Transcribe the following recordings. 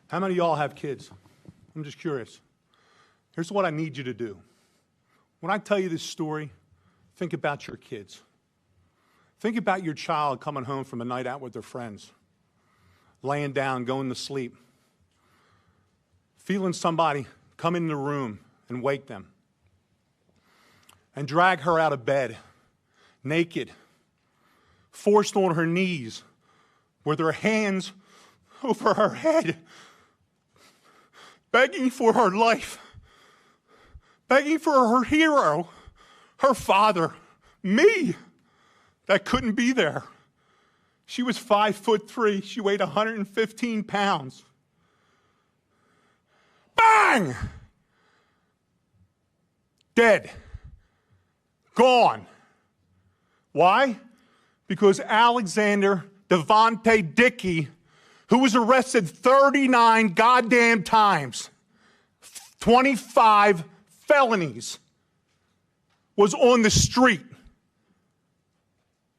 How many of y'all have kids? I'm just curious. Here's what I need you to do. When I tell you this story, think about your kids. Think about your child coming home from a night out with their friends, laying down, going to sleep, feeling somebody come in the room and wake them and drag her out of bed, naked, forced on her knees with her hands over her head, begging for her life, begging for her hero, her father, me, that couldn't be there. She was 5'3". She weighed 115 pounds. Bang! Dead. Gone. Why? Because Alexander Devontae Dickey, who was arrested 39 goddamn times, 25 felonies, was on the street.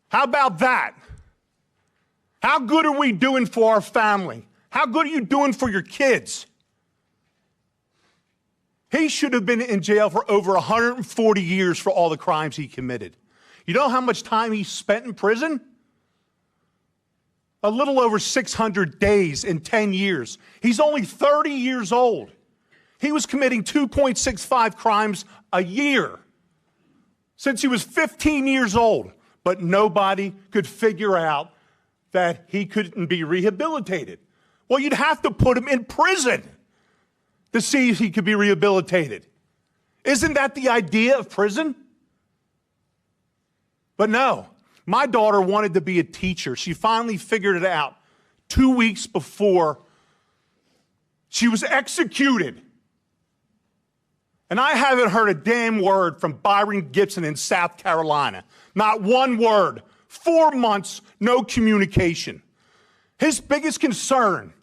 How about that? How good are we doing for our family? How good are you doing for your kids? He should have been in jail for over 140 years for all the crimes he committed. You know how much time he spent in prison? A little over 600 days in 10 years. He's only 30 years old. He was committing 2.65 crimes a year since he was 15 years old, but nobody could figure out that he couldn't be rehabilitated. Well, you'd have to put him in prison to see if he could be rehabilitated. Isn't that the idea of prison? But no, my daughter wanted to be a teacher. She finally figured it out 2 weeks before she was executed. And I haven't heard a damn word from Byron Gibson in South Carolina. Not one word. 4 months, no communication. His biggest concern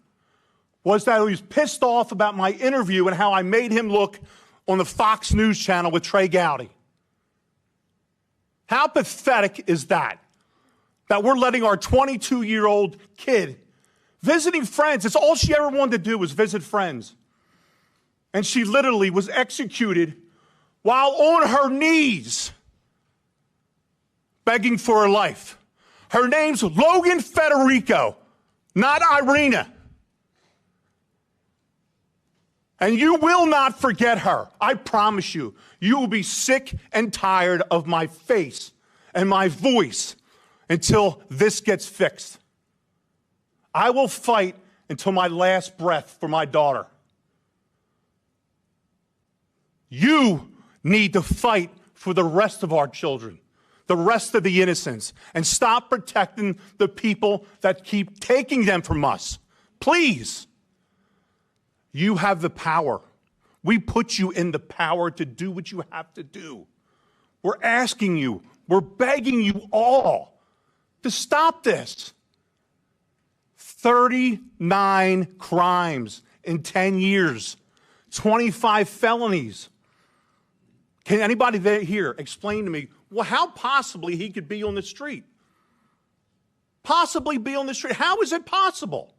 was that he was pissed off about my interview and how I made him look on the Fox News channel with Trey Gowdy. How pathetic is that? That we're letting our 22-year-old kid visiting friends. It's all she ever wanted to do was visit friends. And she literally was executed while on her knees begging for her life. Her name's Logan Federico, not Irina. And you will not forget her. I promise you. You will be sick and tired of my face and my voice until this gets fixed. I will fight until my last breath for my daughter. You need to fight for the rest of our children, the rest of the innocents, and stop protecting the people that keep taking them from us. Please. You have the power. We put you in the power to do what you have to do. We're asking you, we're begging you all to stop this. 39 crimes in 10 years, 25 felonies. Can anybody here explain to me, well, how possibly he could be on the street? Possibly be on the street. How is it possible?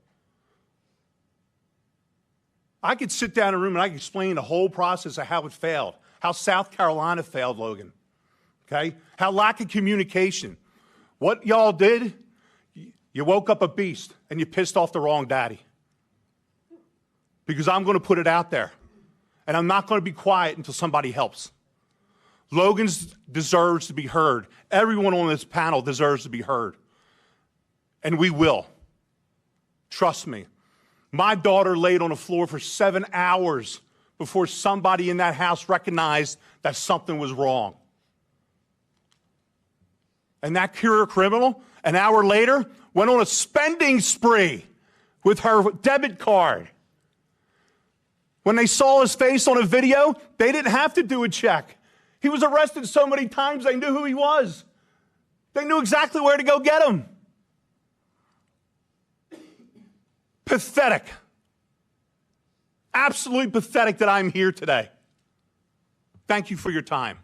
I could sit down in a room and I could explain the whole process of how it failed, how South Carolina failed, Logan, okay? How lack of communication. What y'all did, you woke up a beast and you pissed off the wrong daddy. Because I'm going to put it out there, and I'm not going to be quiet until somebody helps. Logan deserves to be heard. Everyone on this panel deserves to be heard. And we will. Trust me. My daughter laid on the floor for 7 hours before somebody in that house recognized that something was wrong. And that career criminal, an hour later, went on a spending spree with her debit card. When they saw his face on a video, they didn't have to do a check. He was arrested so many times, they knew who he was. They knew exactly where to go get him. Pathetic. Absolutely pathetic that I'm here today. Thank you for your time.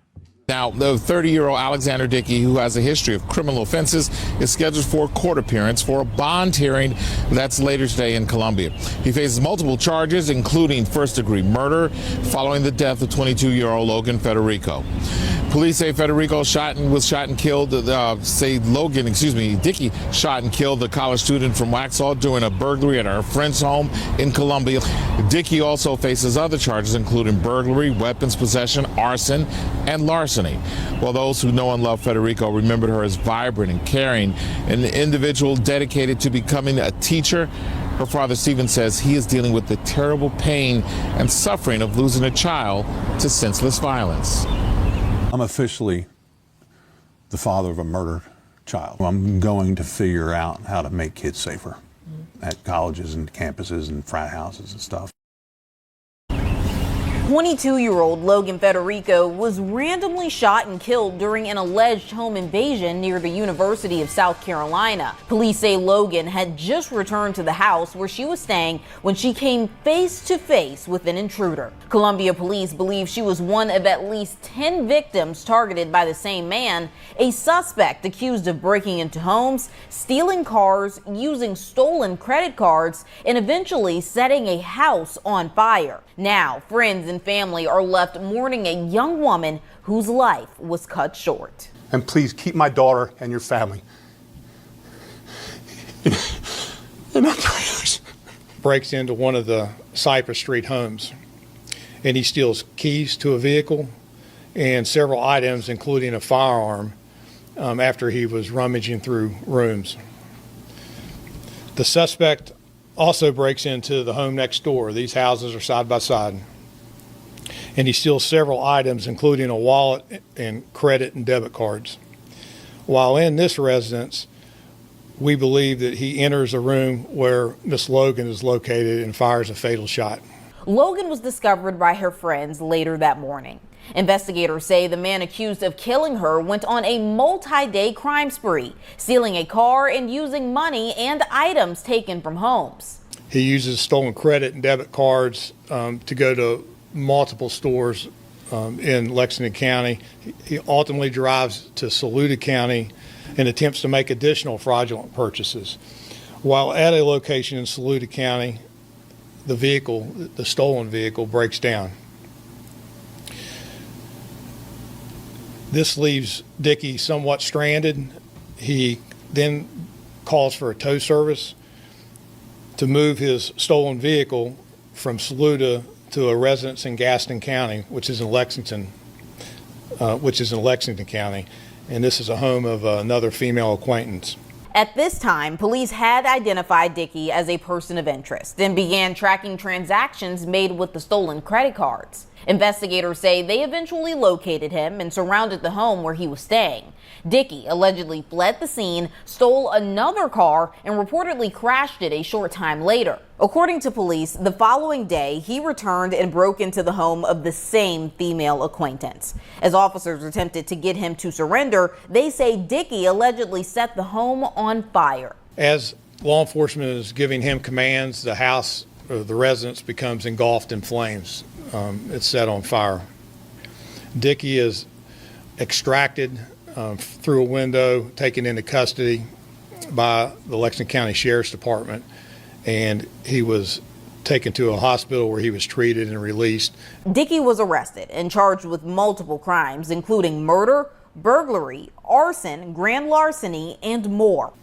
Now, the 30-year-old Alexander Dickey, who has a history of criminal offenses, is scheduled for a court appearance for a bond hearing that's later today in Columbia. He faces multiple charges, including first-degree murder, following the death of 22-year-old Logan Federico. Police say Dickey shot and killed the college student from Waxhaw during a burglary at her friend's home in Columbia. Dickey also faces other charges, including burglary, weapons possession, arson, and larceny. While those who know and love Federico remembered her as vibrant and caring, an individual dedicated to becoming a teacher, her father, Stephen, says he is dealing with the terrible pain and suffering of losing a child to senseless violence. I'm officially the father of a murdered child. I'm going to figure out how to make kids safer at colleges and campuses and frat houses and stuff. 22-year-old Logan Federico was randomly shot and killed during an alleged home invasion near the University of South Carolina. Police say Logan had just returned to the house where she was staying when she came face to face with an intruder. Columbia police believe she was one of at least 10 victims targeted by the same man, a suspect accused of breaking into homes, stealing cars, using stolen credit cards, and eventually setting a house on fire. Now, friends and family are left mourning a young woman whose life was cut short. And please keep my daughter and your family in our prayers. Breaks into one of the Cypress Street homes, and he steals keys to a vehicle and several items, including a firearm, after he was rummaging through rooms. The suspect also breaks into the home next door. These houses are side by side. And he steals several items, including a wallet and credit and debit cards. While in this residence, we believe that he enters a room where Miss Logan is located and fires a fatal shot. Logan was discovered by her friends later that morning. Investigators say the man accused of killing her went on a multi-day crime spree, stealing a car and using money and items taken from homes. He uses stolen credit and debit cards to go to multiple stores in Lexington County. He ultimately drives to Saluda County and attempts to make additional fraudulent purchases. While at a location in Saluda County, the stolen vehicle, breaks down. This leaves Dickey somewhat stranded. He then calls for a tow service to move his stolen vehicle from Saluda to a residence in Gaston County, which is in Lexington County, and this is a home of another female acquaintance. At this time, police had identified Dickey as a person of interest and began tracking transactions made with the stolen credit cards. Investigators say they eventually located him and surrounded the home where he was staying. Dickey allegedly fled the scene, stole another car, and reportedly crashed it a short time later. According to police, the following day, he returned and broke into the home of the same female acquaintance. As officers attempted to get him to surrender, they say Dickey allegedly set the home on fire. As law enforcement is giving him commands, the house, or the residence, becomes engulfed in flames. It's set on fire. Dickey is extracted through a window, taken into custody by the Lexington County Sheriff's Department, and he was taken to a hospital where he was treated and released. Dickey was arrested and charged with multiple crimes, including murder, burglary, arson, grand larceny, and more.